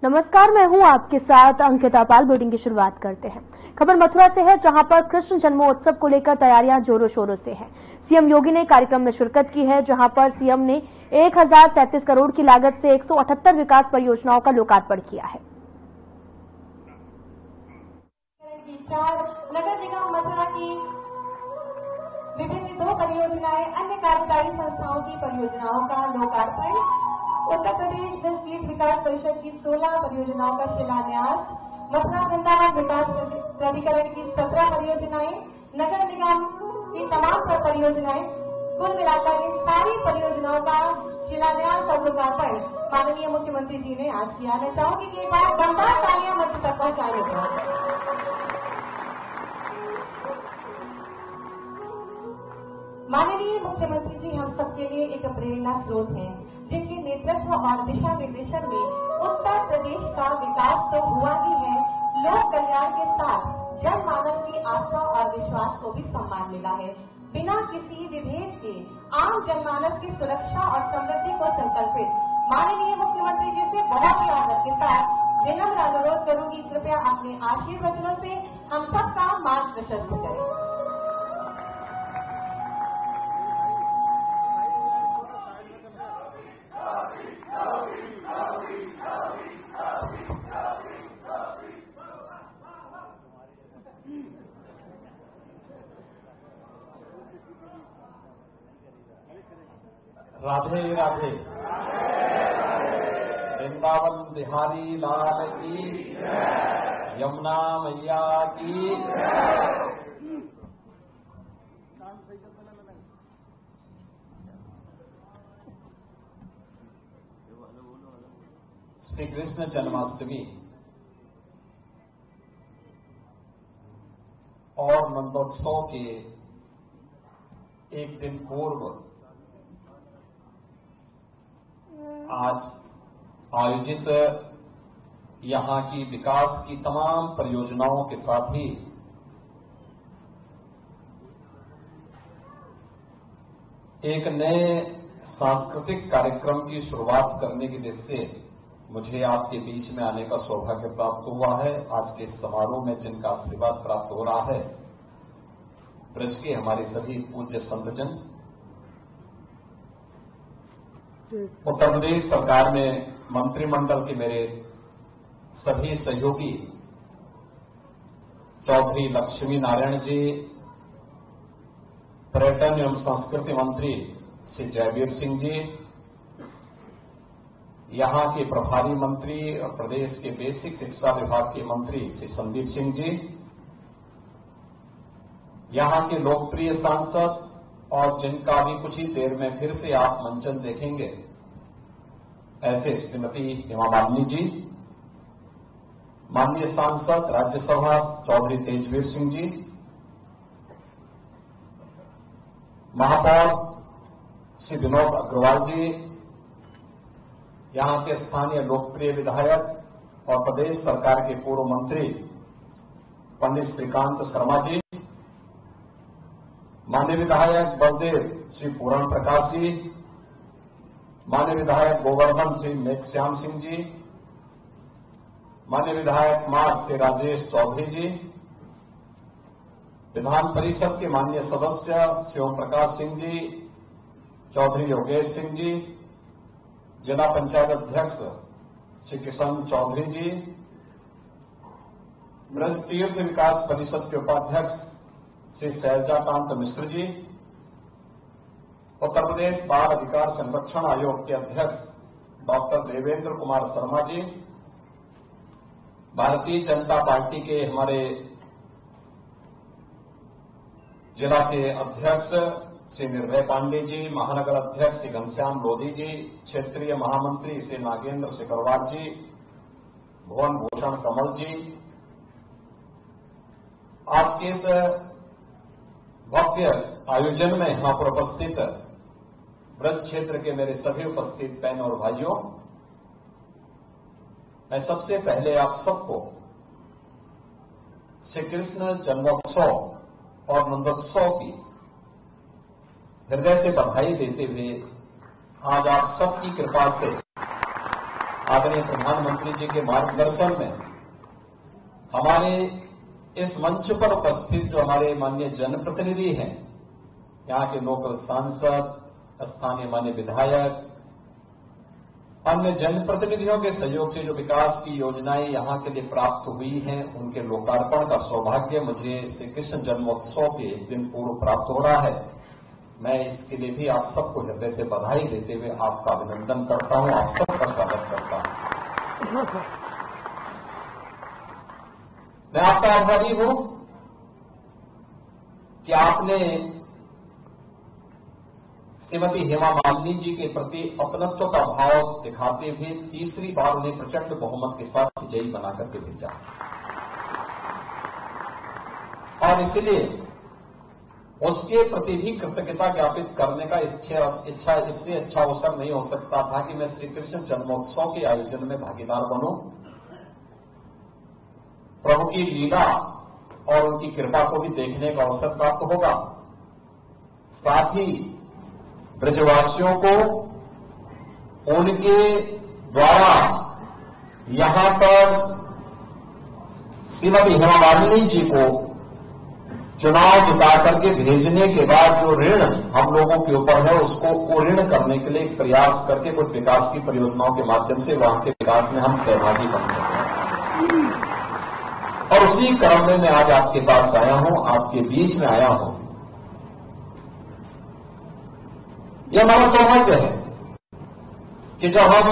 नमस्कार, मैं हूं आपके साथ अंकिता पाल। बुलेटिन की शुरुआत करते हैं। खबर मथुरा से है, जहां पर कृष्ण जन्मोत्सव को लेकर तैयारियां जोरों शोरों से हैं। सीएम योगी ने कार्यक्रम में शिरकत की है, जहां पर सीएम ने 1037 करोड़ की लागत से 178 विकास परियोजनाओं का लोकार्पण किया है। नगर निगम मथुरा की विभिन्न 2 परियोजनाएं, अन्य कार्यकारी संस्थाओं की परियोजनाओं का लोकार्पण, उत्तर प्रदेश ब्रजपीठ विकास परिषद की 16 परियोजनाओं का शिलान्यास, मथुरा वृंदावन विकास प्राधिकरण की 17 परियोजनाएं, नगर निगम की तमाम परियोजनाएं, कुल मिलाकर इन सारी परियोजनाओं का शिलान्यास और लोकार्पण माननीय मुख्यमंत्री जी ने आज किया। मैं चाहूंगी कि एक बार दमदार तालियां मंच तक पहुंचाएं। माननीय मुख्यमंत्री जी हम सबके लिए एक प्रेरणा स्रोत हैं, जिनके नेतृत्व और दिशा निर्देशन में उत्तर प्रदेश का विकास तो हुआ ही है, लोक कल्याण के साथ जनमानस की आस्था और विश्वास को भी सम्मान मिला है। बिना किसी विभेद के आम जनमानस की सुरक्षा और समृद्धि को संकल्पित माननीय मुख्यमंत्री जी से बहुत ही आदर के साथ विनम्र अनुरोध करूंगी, कृपया अपने आशीर्वचनों से हम सबका मार्ग प्रशस्त करें। राधे राधे। वृंदावन बिहारी लाल की, यमुना मैया की। श्री कृष्ण जन्माष्टमी और नंदोत्सव के एक दिन पूर्व आज आयोजित यहां की विकास की तमाम परियोजनाओं के साथ ही एक नए सांस्कृतिक कार्यक्रम की शुरुआत करने की दृष्टि से मुझे आपके बीच में आने का सौभाग्य प्राप्त हुआ है। आज के समारोह में जिनका आशीर्वाद प्राप्त हो रहा है, ब्रज के हमारे सभी पूज्य संतजन, उत्तर प्रदेश सरकार में मंत्रिमंडल के मेरे सभी सहयोगी, चौधरी लक्ष्मी नारायण जी, पर्यटन एवं संस्कृति मंत्री श्री जयवीर सिंह जी, यहां के प्रभारी मंत्री और प्रदेश के बेसिक शिक्षा विभाग के मंत्री श्री संदीप सिंह जी, यहां के लोकप्रिय सांसद और जिनका भी कुछ ही देर में फिर से आप मंचन देखेंगे, ऐसे श्रीमती हेमा मालिनी जी, माननीय सांसद राज्यसभा चौधरी तेजवीर सिंह जी, महापौर श्री विनोद अग्रवाल जी, यहां के स्थानीय लोकप्रिय विधायक और प्रदेश सरकार के पूर्व मंत्री पंडित श्रीकांत शर्मा जी, माननीय विधायक बलदेव श्री पूरण प्रकाश जी, माननीय विधायक गोवर्धन श्री मेघश्याम सिंह जी, माननीय विधायक मार्ग श्री राजेश चौधरी जी, विधान परिषद के माननीय सदस्य श्री ओम प्रकाश सिंह जी, चौधरी योगेश सिंह जी, जिला पंचायत अध्यक्ष श्री किशन चौधरी जी, ब्रज तीर्थ विकास परिषद के उपाध्यक्ष श्री शैलजाकांत मिश्र जी, उत्तर प्रदेश बाल अधिकार संरक्षण आयोग के अध्यक्ष डॉक्टर देवेंद्र कुमार शर्मा जी, भारतीय जनता पार्टी के हमारे जिला के अध्यक्ष श्री निर्भय पांडे जी, महानगर अध्यक्ष श्री घनश्याम लोधी जी, क्षेत्रीय महामंत्री श्री नागेंद्र सिकरवार जी, भुवन भूषण कमल जी, आज के इस भव्य आयोजन में यहां पर उपस्थित ब्रज क्षेत्र के मेरे सभी उपस्थित बहन और भाइयों, मैं सबसे पहले आप सबको श्री कृष्ण जन्मोत्सव और नंदोत्सव की हृदय से बधाई देते हुए आज आप सबकी कृपा से आदरणीय प्रधानमंत्री जी के मार्गदर्शन में हमारे इस मंच पर उपस्थित जो हमारे माननीय जनप्रतिनिधि हैं, यहां के लोकल सांसद, स्थानीय माननीय विधायक, अन्य जनप्रतिनिधियों के सहयोग से जो विकास की योजनाएं यहां के लिए प्राप्त हुई हैं, उनके लोकार्पण का सौभाग्य मुझे श्री कृष्ण जन्मोत्सव के एक दिन पूर्व प्राप्त हो रहा है। मैं इसके लिए भी आप सबको हृदय से बधाई देते हुए आपका अभिनंदन करता हूं, आप सबका स्वागत करता हूं। मैं आपका आभारी हूं कि आपने श्रीमती हेमा मालिनी जी के प्रति अपनत्व का भाव दिखाते हुए तीसरी बार उन्हें प्रचंड बहुमत के साथ विजयी बनाकर के भेजा और इसलिए उसके प्रति भी कृतज्ञता ज्ञापित करने का इच्छा इससे अच्छा अवसर नहीं हो सकता था कि मैं श्री कृष्ण जन्मोत्सव के आयोजन में भागीदार बनूं। प्रभु की लीला और उनकी कृपा को भी देखने का अवसर प्राप्त होगा। साथ ही ब्रजवासियों को उनके द्वारा यहां पर श्रीमती हेमा मालिनी जी को चुनाव जिता करके भेजने के बाद जो ऋण हम लोगों के ऊपर है, उसको वो ऋण करने के लिए प्रयास करके कुछ विकास की परियोजनाओं के माध्यम से वहां के विकास में हम सहभागी बन सकें। और उसी क्रम में मैं आज आपके पास आया हूं, आपके बीच में आया हूं। यह हमारा सौभाग्य है कि जब हम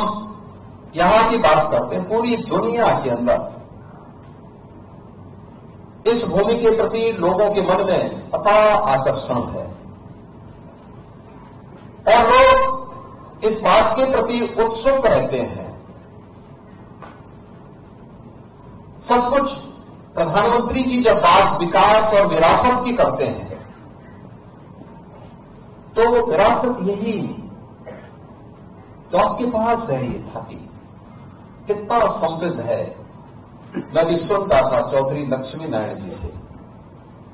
यहां की बात करते हैं, पूरी दुनिया के अंदर इस भूमि के प्रति लोगों के मन में अपार आकर्षण है और लोग इस बात के प्रति उत्सुक रहते हैं। सब कुछ प्रधानमंत्री जी जब बात विकास और विरासत की करते हैं तो वो विरासत यही तो आपके पास है, ये था कि कितना समृद्ध है। मैं भी सुनता था चौधरी लक्ष्मी नारायण जी से,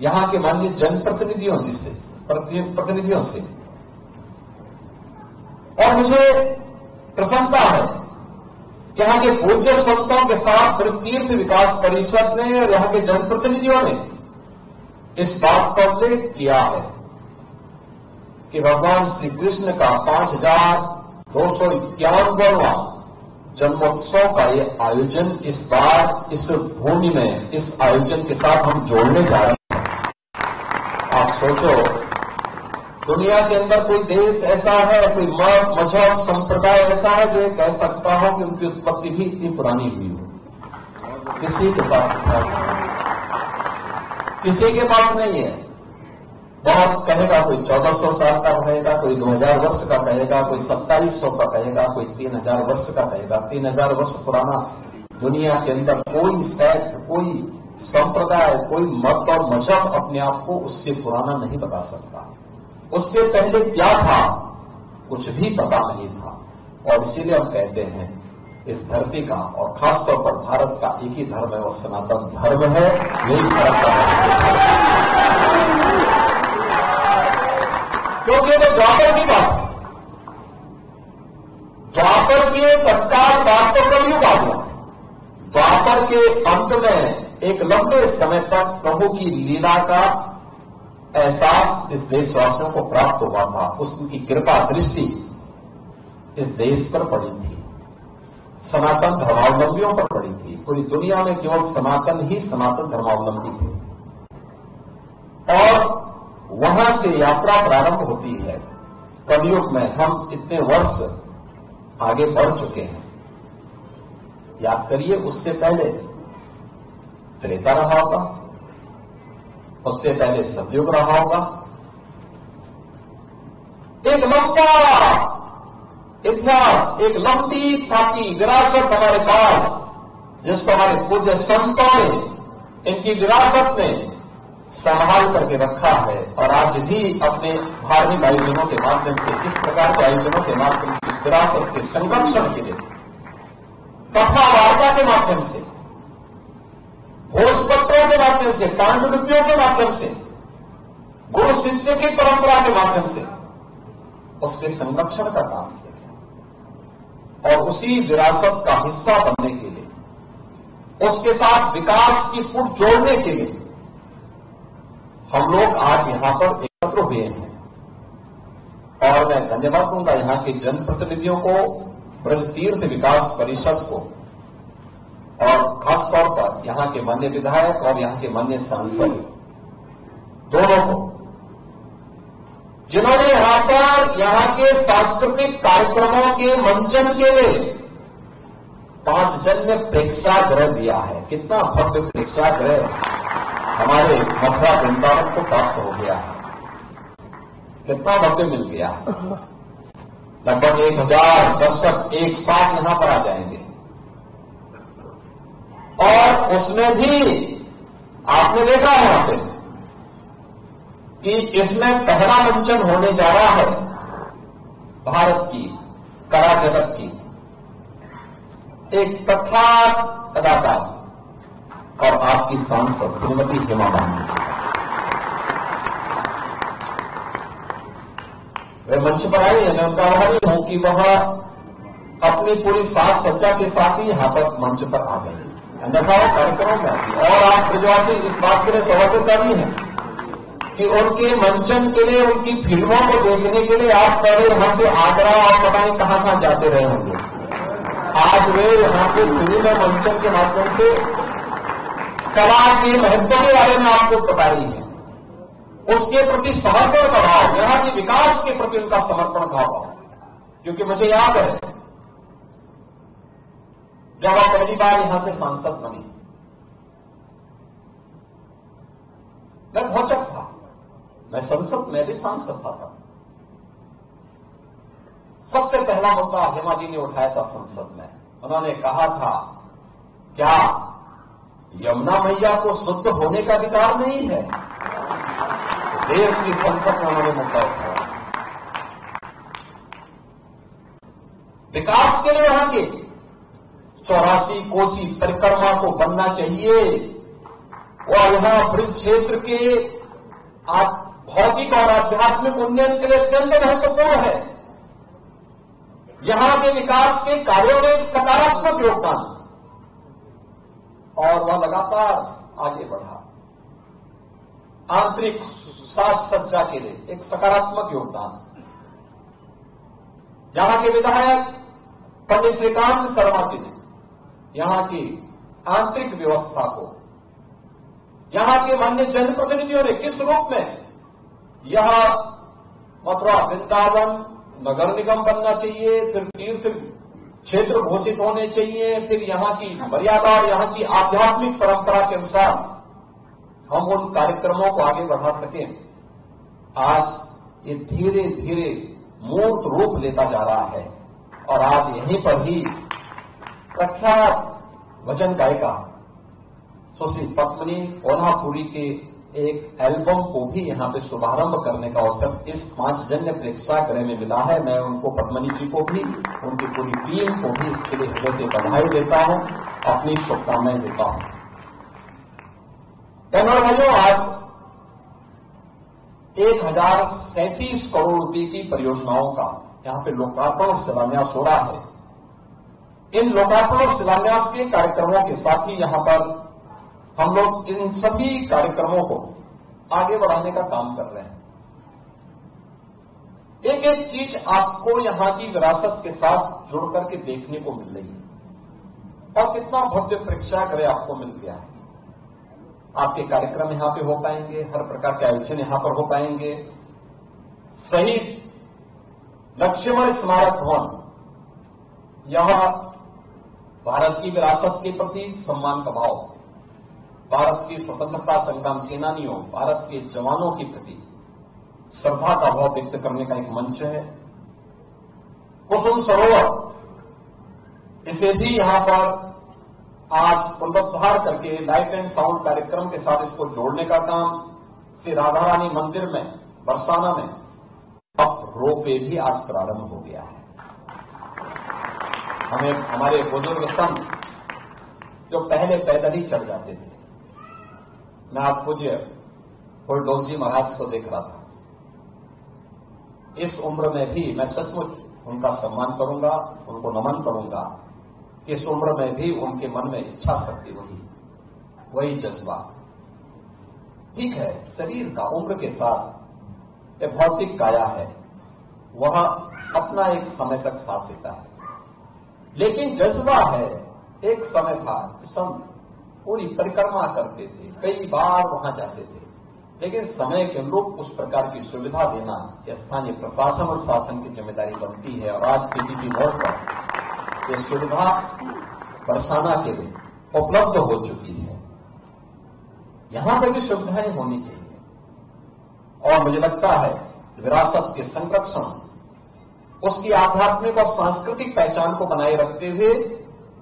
यहां के माननीय जनप्रतिनिधियों जी से, प्रतिनिधियों से, और मुझे प्रसन्नता है कि यहां के पूज्य संतों के साथ तीर्थ विकास परिषद ने और यहां के जनप्रतिनिधियों ने इस बात का उल्लेख किया है कि भगवान श्री कृष्ण का 5251वां जन्मोत्सव का ये आयोजन इस बार इस भूमि में इस आयोजन के साथ हम जोड़ने जा रहे हैं। आप सोचो, दुनिया के अंदर कोई देश ऐसा है, कोई मत मजहब संप्रदाय ऐसा है जो ये कह सकता हो कि उनकी उत्पत्ति भी इतनी पुरानी हुई हो? किसी के पास किसी के पास नहीं है। बहुत कहेगा, कोई 1400 साल का कहेगा, कोई 2000 वर्ष का कहेगा, कोई 2700 का कहेगा, कोई 3000 वर्ष का कहेगा। 3000 वर्ष पुराना दुनिया के अंदर कोई सेक्ट, कोई संप्रदाय, कोई मत और मजहब अपने आप को उससे पुराना नहीं बता सकता। उससे पहले क्या था कुछ भी पता नहीं था। और इसीलिए हम कहते हैं इस धरती का और खासतौर पर भारत का एक ही धर्म है, वो सनातन धर्म है। यही भारत का क्योंकि वो द्वापर की बात है, द्वापर के तत्काल बाद तो कलयुग आ गया। द्वापर के अंत में एक लंबे समय तक प्रभु की लीला का एहसास इस देशवासियों को प्राप्त हुआ था। उसकी कृपा दृष्टि इस देश पर पड़ी थी, सनातन धर्मावलंबियों पर पड़ी थी। पूरी दुनिया में केवल सनातन ही सनातन धर्मावलंबी थे और वहां से यात्रा प्रारंभ होती है। कलयुग में हम इतने वर्ष आगे बढ़ चुके हैं। याद करिए, उससे पहले त्रेता रहा होगा, उससे पहले सतयुग रहा होगा। एक लंबा इतिहास, एक लंबी खाकी विरासत हमारे पास, जिसको हमारे पूज्य संतों ने, इनकी विरासत ने संभाल करके रखा है। और आज भी अपने धार्मिक आयोजनों के माध्यम से, इस प्रकार के आयोजनों के माध्यम से, इस विरासत के संरक्षण के लिए, कथा वार्ता के माध्यम से, भोजपत्रों के माध्यम से, पांडुलिपियों के माध्यम से, गुरु शिष्य की परंपरा के माध्यम से उसके संरक्षण का काम किया। और उसी विरासत का हिस्सा बनने के लिए, उसके साथ विकास की पुट जोड़ने के लिए हम लोग आज यहां पर एकत्र हुए हैं। और मैं धन्यवाद दूंगा यहां के जनप्रतिनिधियों को, ब्रज तीर्थ विकास परिषद को, और खासतौर पर यहां के माननीय विधायक और यहां के माननीय सांसद दोनों को, जिन्होंने यहां पर यहां के सांस्कृतिक कार्यक्रमों के मंचन के लिए 5 जन्य प्रेक्षागृह दिया है। कितना भव्य प्रेक्षागृह हमारे मथुरा वृंदावन को प्राप्त हो गया है, कितना भव्य मिल गया है। लगभग 1000 दर्शक एक साथ यहां पर आ जाएंगे, और उसमें भी आपने देखा यहां पे कि इसमें पहला मंचन होने जा रहा है भारत की कला जगत की एक प्रख्यात कलाकार और आपकी सांसद श्रीमती हेमा मालिनी। वे मंच पर आई है। मैं उनका आभारी हूं कि वह अपनी पूरी साज सज्जा के साथ ही यहां पर मंच पर आ गए, अन्यथा वो कार्यक्रमों में आती। और आप ब्रजवासी इस बात के लिए सौभाग्यशाली हैं कि उनके मंचन के लिए, उनकी फिल्मों को देखने के लिए आप पहले यहां से आगरा और पता नहीं कहां जाते रहे होंगे। आज वे यहां के फिल्म मंचन के माध्यम से कला के महत्व के बारे में आपको बताई है, उसके प्रति समर्पण का भाव, यहां के विकास के प्रति उनका समर्पण का भाव। क्योंकि मुझे याद है जब वह पहली बार यहां से सांसद बनी, मैं भौचक था, मैं संसद में भी सांसद था तब। सबसे पहला मुद्दा हेमा जी ने उठाया था संसद में। उन्होंने कहा था, क्या यमुना मैया को शुद्ध होने का अधिकार नहीं है? देश की संसद में उन्होंने मुद्दा उठाया। विकास के लिए वहां के 84 कोसी परिक्रमा को बनना चाहिए, और यहां ब्रज क्षेत्र के भौतिक और आध्यात्मिक उन्नयन के लिए अत्यंत महत्वपूर्ण है। यहां के विकास के कार्यों में एक सकारात्मक योगदान, और वह लगातार आगे बढ़ा। आंतरिक साज सज्जा के लिए एक सकारात्मक योगदान। यहां के विधायक पंडित श्रीकांत शर्मा जी ने यहां की आंतरिक व्यवस्था को, यहां के माननीय जनप्रतिनिधियों ने किस रूप में यह मथुरा वृंदावन नगर निगम बनना चाहिए, फिर तीर्थ क्षेत्र घोषित होने चाहिए, फिर यहां की मर्यादा और यहां की आध्यात्मिक परंपरा के अनुसार हम उन कार्यक्रमों को आगे बढ़ा सकें। आज ये धीरे धीरे मूर्त रूप लेता जा रहा है, और आज यहीं पर ही प्रख्यात भजन गायिका सुश्री पद्मिनी कोल्हापुरी के एक एल्बम को भी यहां पे शुभारंभ करने का अवसर इस 5 जन्य प्रेक्षागृह में मिला है। मैं उनको, पद्मिनी जी को भी, उनकी पूरी टीम को भी इसके लिए हृदय से बधाई देता हूं, अपनी शुभकामनाएं देता हूं। बहनों भाइयों, आज 1037 करोड़ रुपए की परियोजनाओं का यहां पे लोकार्पण और शिलान्यास हो रहा है। इन लोकार्पण और शिलान्यास के कार्यक्रमों के साथ ही यहां पर हम लोग इन सभी कार्यक्रमों को आगे बढ़ाने का काम कर रहे हैं। एक एक चीज आपको यहां की विरासत के साथ जुड़ करके देखने को मिल रही है, और कितना भव्य प्रेक्षागृह आपको मिल गया है। आपके कार्यक्रम यहां पे हो पाएंगे, हर प्रकार के आयोजन यहां पर हो पाएंगे। शहीद लक्ष्मण स्मारक भवन, यह भारत की विरासत के प्रति सम्मान का भाव, भारत की स्वतंत्रता संग्राम सेनानियों, भारत के जवानों के प्रति श्रद्धा का भाव व्यक्त करने का एक मंच है। कुसुम सरोवर, इसे भी यहां पर आज पुनरुद्धार करके लाइट एंड साउंड कार्यक्रम के साथ इसको जोड़ने का काम श्री राधा रानी मंदिर में बरसाना में अब रोपवे भी आज प्रारंभ हो गया है। हमें हमारे बुजुर्ग संत जो पहले पैदल ही चढ़ जाते थे, मैं आज पूज्य फुलडोल जी महाराज को देख रहा था। इस उम्र में भी मैं सचमुच उनका सम्मान करूंगा, उनको नमन करूंगा। इस उम्र में भी उनके मन में इच्छा शक्ति वही जज्बा। ठीक है, शरीर का उम्र के साथ एक भौतिक काया है, वह अपना एक समय तक साथ देता है, लेकिन जज्बा है। एक समय था संत पूरी परिक्रमा करते थे, कई बार वहां जाते थे, लेकिन समय के अनुरूप उस प्रकार की सुविधा देना स्थानीय प्रशासन और शासन की जिम्मेदारी बनती है। और आज पीपीपी मोड पर यह सुविधा बरसाना के लिए उपलब्ध हो चुकी है। यहां पर भी सुविधाएं होनी चाहिए। और मुझे लगता है विरासत के संरक्षण, उसकी आध्यात्मिक और सांस्कृतिक पहचान को बनाए रखते हुए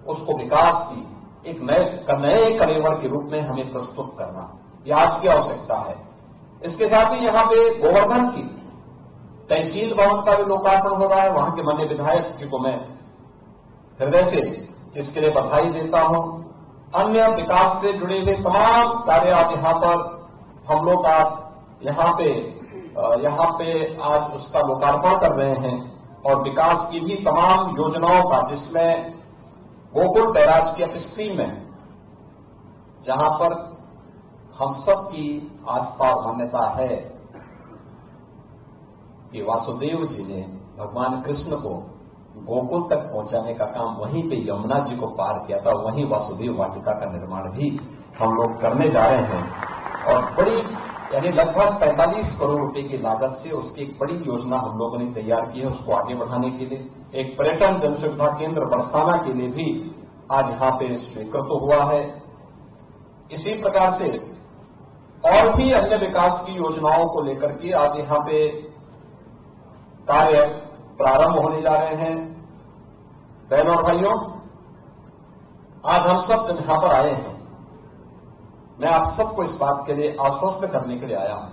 उसको विकास की एक नए कलेवर के रूप में हमें प्रस्तुत करना, यह आज की आवश्यकता है। इसके साथ ही यहां पे गोवर्धन की तहसील भवन का भी लोकार्पण हो रहा है। वहां के माननीय विधायक जी को मैं हृदय से इसके लिए बधाई देता हूं। अन्य विकास से जुड़े हुए तमाम कार्य आज यहां पर हम लोग आज यहां पे आज उसका लोकार्पण कर रहे हैं। और विकास की भी तमाम योजनाओं का, जिसमें गोकुल बैराज की अपस्ट्रीम में, जहां पर हम सब की आस्था और मान्यता है कि वासुदेव जी ने भगवान कृष्ण को गोकुल तक पहुंचाने का काम वहीं पे यमुना जी को पार किया था। वहीं वासुदेव वाटिका का निर्माण भी हम लोग करने जा रहे हैं। और बड़ी यानी लगभग 45 करोड़ रुपए की लागत से उसकी एक बड़ी योजना हम लोगों ने तैयार की है, उसको आगे बढ़ाने के लिए। एक पर्यटन जनसुविधा केंद्र बरसाना के लिए भी आज यहां पे स्वीकृत हुआ है। इसी प्रकार से और भी अन्य विकास की योजनाओं को लेकर के आज यहां पे कार्य प्रारंभ होने जा रहे हैं। बहनों और भाइयों, आज हम सब जब यहां पर आए हैं, मैं आप सबको इस बात के लिए आश्वस्त करने के लिए आया हूं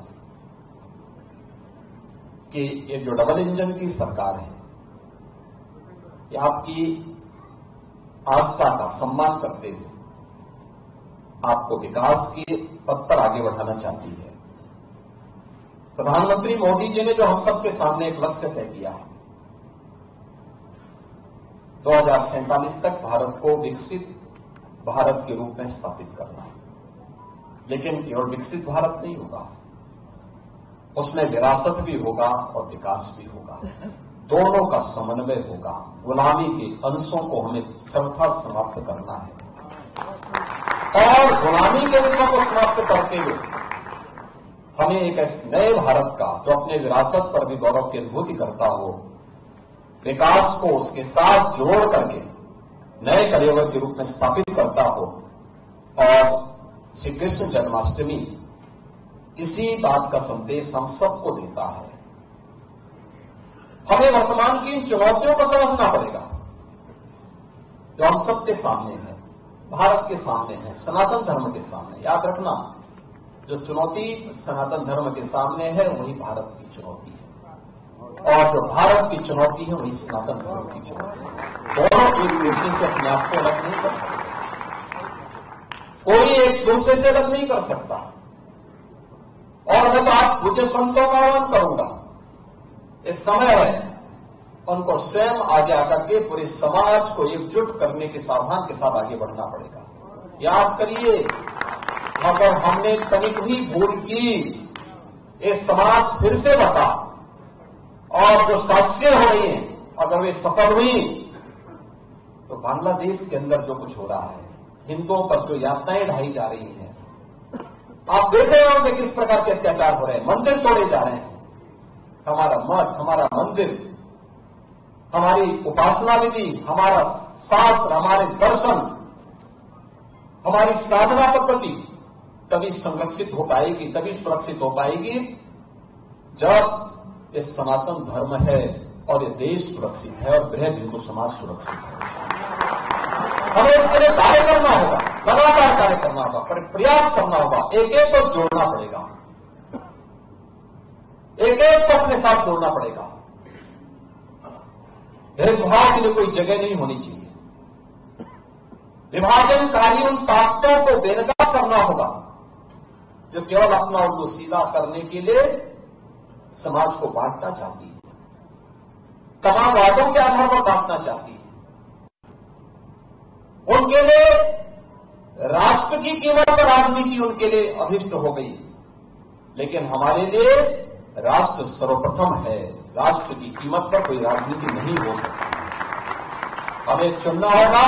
कि ये जो डबल इंजन की सरकार है, ये आपकी आस्था का सम्मान करते हुए आपको विकास के पथ पर आगे बढ़ाना चाहती है। प्रधानमंत्री मोदी जी ने जो हम सबके सामने एक लक्ष्य तय किया है, 2047 तक भारत को विकसित भारत के रूप में स्थापित करना है। लेकिन केवल विकसित भारत नहीं होगा, उसमें विरासत भी होगा और विकास भी होगा। दोनों का समन्वय होगा। गुलामी के अंशों को हमें सर्वथा समाप्त करना है। और गुलामी के अंशों को समाप्त करते हुए हमें एक नए भारत का, जो अपने विरासत पर भी गौरव की अनुभूति करता हो, विकास को उसके साथ जोड़ करके नए कलेवर के रूप में स्थापित करता हो। और श्री कृष्ण जन्माष्टमी इसी बात का संदेश हम सबको देता है। हमें वर्तमान की इन चुनौतियों को समझना पड़ेगा जो हम सबके सामने है, भारत के सामने है, सनातन धर्म के सामने। याद रखना, जो चुनौती सनातन धर्म के सामने है वही भारत की चुनौती है, और जो भारत की चुनौती है वही सनातन धर्म की चुनौती है। दोनों एक दूसरे से अपने आप को अलग नहीं कर सकते, कोई एक दूसरे से अलग नहीं कर सकता। और मैं तो आप मुझे संतों का आह्वान करूंगा, इस समय है उनको स्वयं आगे आकर के पूरे समाज को एकजुट करने के सावधान के साथ आगे बढ़ना पड़ेगा। याद करिए, अगर हमने तनिक भी भूल की, ये समाज फिर से बता, और जो साजिशें हो रही हैं अगर वे सफल हुई, तो बांग्लादेश के अंदर जो कुछ हो रहा है, हिंदुओं पर जो यातनाएं ढाई जा रही हैं, आप देख रहे होंगे किस प्रकार के अत्याचार हो रहे हैं, मंदिर तोड़े जा रहे हैं। हमारा मठ, हमारा मंदिर, हमारी उपासना विधि, हमारा शास्त्र, हमारे दर्शन, हमारी साधना पद्धति तभी संरक्षित हो पाएगी, तभी सुरक्षित हो पाएगी जब ये सनातन धर्म है और ये देश सुरक्षित है और बृहद हिंदू समाज सुरक्षित है। हमें इसके लिए कार्य करना होगा, लगातार कार्य करना होगा, प्रयास करना होगा, एक एक को जोड़ना पड़ेगा, एक एक को अपने साथ जोड़ना पड़ेगा। भेदभाव के लिए कोई जगह नहीं होनी चाहिए। विभाजनकारी उन ताकतों को बेनकाब करना होगा जो केवल अपना उल्लू सीधा करने के लिए समाज को बांटना चाहती है। तमाम वादों के आधार पर बांटना चाहती है। उनके लिए राष्ट्र की कीमत पर राजनीति उनके लिए अभिष्ट हो गई, लेकिन हमारे लिए राष्ट्र सर्वप्रथम है। राष्ट्र की कीमत पर कोई राजनीति नहीं हो सकती। हमें चुनना होगा,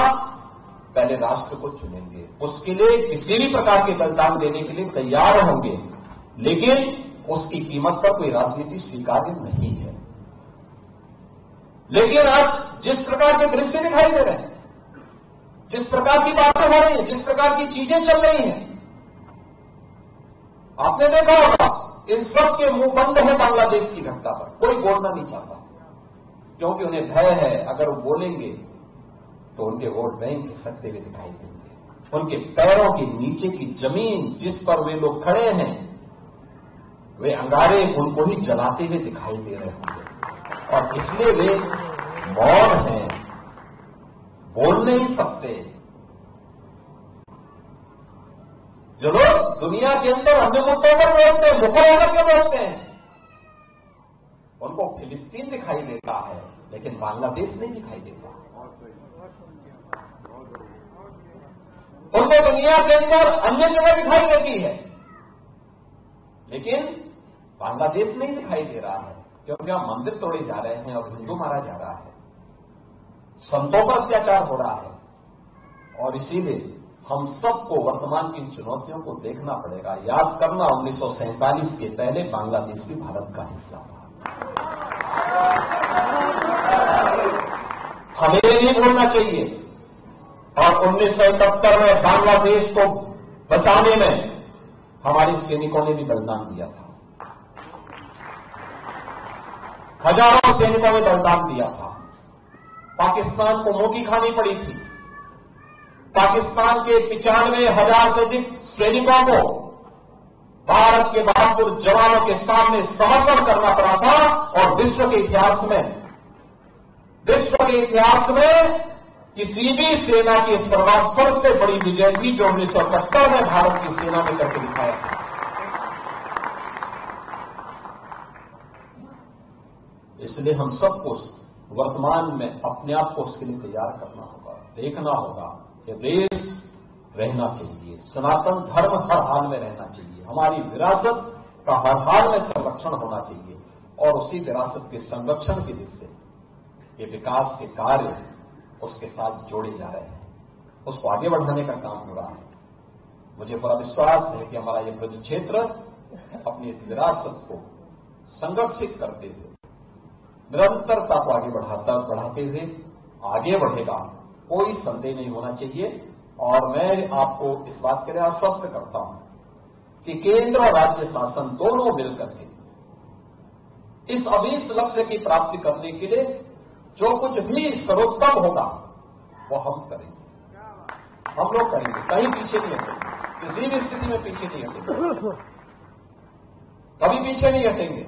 पहले राष्ट्र को चुनेंगे, उसके लिए किसी भी प्रकार के बलिदान देने के लिए तैयार होंगे, लेकिन उसकी कीमत पर कोई राजनीति स्वीकार्य नहीं है। लेकिन आज जिस प्रकार के दृश्य दिखाई दे रहे हैं, जिस प्रकार की बातें हो रही हैं, जिस प्रकार की चीजें चल रही हैं, आपने देखा होगा इन सब के मुंह बंद है बांग्लादेश की घटना पर। कोई बोलना नहीं चाहता, क्योंकि उन्हें भय है अगर वो बोलेंगे तो उनके वोट बैंक खिसकते हुए दिखाई देंगे। उनके पैरों के नीचे की जमीन जिस पर वे लोग खड़े हैं, वे अंगारे उनको ही जलाते हुए दिखाई दे रहे होंगे, और इसलिए वे मौन हैं, बोल नहीं सकते। जो लोग दुनिया के अंदर अन्य मुद्दों पर बोलते हैं, मुखर होकर के बोलते हैं, उनको फिलिस्तीन दिखाई देता है, लेकिन बांग्लादेश नहीं दिखाई देता। उनको दुनिया के अंदर अन्य जगह दिखाई देती है, लेकिन बांग्लादेश नहीं दिखाई दे रहा है, क्योंकि वहां मंदिर तोड़े जा रहे हैं और हिंदू मारा जा रहा है, संतों पर अत्याचार हो रहा है। और इसीलिए हम सबको वर्तमान की चुनौतियों को देखना पड़ेगा। याद करना, 1947 के पहले बांग्लादेश भी भारत का हिस्सा था। हमें नहीं भूलना चाहिए। और 1971 में बांग्लादेश को बचाने में हमारे सैनिकों ने भी बलिदान दिया था। हजारों सैनिकों ने बलिदान दिया था। पाकिस्तान को मुंह की खानी पड़ी थी। पाकिस्तान के 95,000 से अधिक सैनिकों को भारत के बहादुर जवानों के सामने समर्पण करना पड़ा था। और विश्व के इतिहास में किसी भी सेना की सबसे बड़ी विजय थी जो 1971 में भारत की सेना ने करके दिखाया था। इसलिए हम सबको वर्तमान में अपने आप को उसके लिए तैयार करना होगा, देखना होगा कि देश रहना चाहिए, सनातन धर्म हर हाल में रहना चाहिए, हमारी विरासत का हर हाल में संरक्षण होना चाहिए। और उसी विरासत के संरक्षण की दिशा से ये विकास के कार्य उसके साथ जोड़े जा रहे हैं, उसको आगे बढ़ाने का काम हो रहा है। मुझे पूरा विश्वास है कि हमारा ये ब्रज क्षेत्र अपनी इस विरासत को संरक्षित करते हुए निरंतरता को आगे बढ़ाते हुए आगे बढ़ेगा, कोई संदेह नहीं होना चाहिए। और मैं आपको इस बात के लिए आश्वस्त करता हूं कि केंद्र और राज्य शासन दोनों मिलकर के इस अभीष्ट लक्ष्य की प्राप्ति करने के लिए जो कुछ भी सर्वोत्तम होगा वो हम करेंगे, हम लोग करेंगे, कहीं पीछे नहीं हटेंगे, किसी भी स्थिति में पीछे नहीं हटेंगे, कभी पीछे नहीं हटेंगे।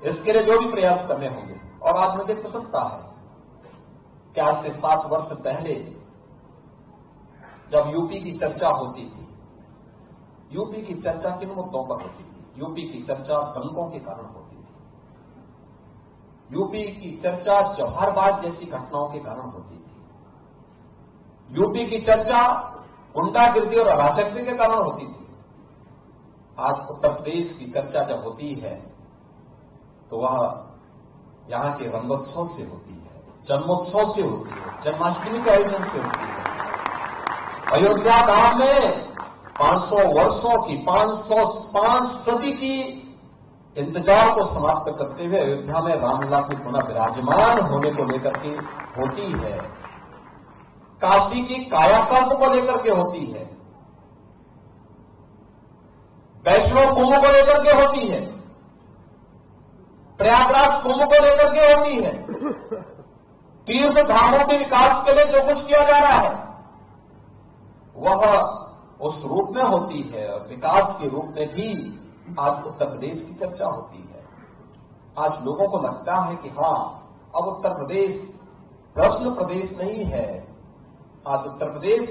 इसके लिए जो भी प्रयास करने होंगे। और आज मुझे प्रसन्नता है कि आज से 7 वर्ष पहले जब यूपी की चर्चा होती थी, यूपी की चर्चा किन मुद्दों पर होती थी? यूपी की चर्चा दंगों के कारण होती थी, यूपी की चर्चा जवाहरबाद जैसी घटनाओं के कारण होती थी, यूपी की चर्चा गुंडागिर्दी और अराजकता के कारण होती थी। आज उत्तर प्रदेश की चर्चा जब होती है तो वह यहां के रंगोत्सव से होती है, जन्मोत्सव से होती है, जन्माष्टमी के आयोजन से होती है। अयोध्या धाम में 500 वर्षों की 505 सदी की इंतजार को समाप्त करते हुए अयोध्या में रामलला की पुनः विराजमान होने को लेकर के होती है, काशी की कायाकल्प को लेकर के होती है, वैष्णव कुंभ को लेकर के होती है, प्रयागराज कुंभ को लेकर के होती है। तीर्थ धामों के विकास के लिए जो कुछ किया जा रहा है वह उस रूप में होती है, और विकास के रूप में भी आज उत्तर प्रदेश की चर्चा होती है। आज लोगों को लगता है कि हां, अब उत्तर प्रदेश प्रश्न प्रदेश नहीं है, आज उत्तर प्रदेश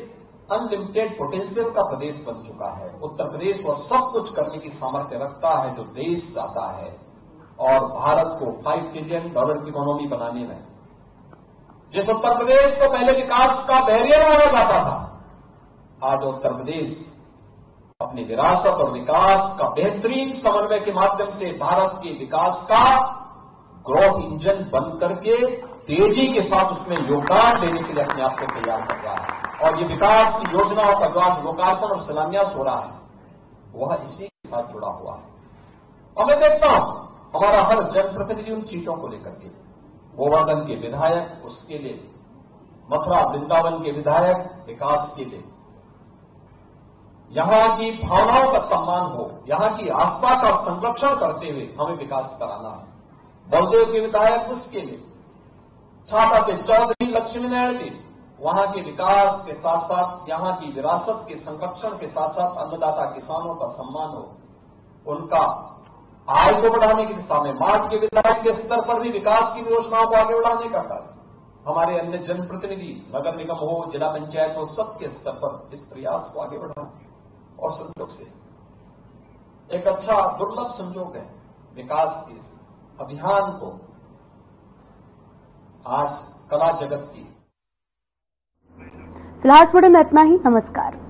अनलिमिटेड पोटेंशियल का प्रदेश बन चुका है। उत्तर प्रदेश वह सब कुछ करने की सामर्थ्य रखता है जो देश चाहता है। और भारत को $5 ट्रिलियन की इकोनॉमी बनाने में, जिस उत्तर प्रदेश को पहले विकास का बैरियर माना जाता था, आज उत्तर प्रदेश अपनी विरासत और विकास का बेहतरीन समन्वय के माध्यम से भारत के विकास का ग्रोथ इंजन बन करके तेजी के साथ उसमें योगदान देने के लिए अपने आप को तैयार कर रहा है। और ये विकास की योजनाओं का जो आज लोकार्पण और शिलान्यास हो रहा है, वह इसी के साथ जुड़ा हुआ है। और मैं देखता हूं हमारा हर जनप्रतिनिधि उन चीजों को लेकर के, गोवर्धन के विधायक उसके लिए, मथुरा वृंदावन के विधायक विकास के लिए, यहां की भावनाओं का सम्मान हो, यहां की आस्था का संरक्षण करते हुए हमें विकास कराना है। बलदेव के विधायक उसके लिए, छाता से चौधरी लक्ष्मी नारायण जी, वहां के विकास के साथ साथ यहां की विरासत के संरक्षण के साथ साथ अन्नदाता किसानों का सम्मान हो, उनका आय को बढ़ाने की दिशा में मार्ग के विधायक के स्तर पर भी विकास की योजनाओं को आगे बढ़ाने का कार्य, हमारे अन्य जनप्रतिनिधि नगर निगम हो, जिला पंचायत हो, सबके स्तर पर इस प्रयास को आगे बढ़ाना। और संयोग से एक अच्छा दुर्लभ संयोग है, विकास के अभियान को आज कला जगत की। फिलहाल इस वीडियो में इतना ही। नमस्कार।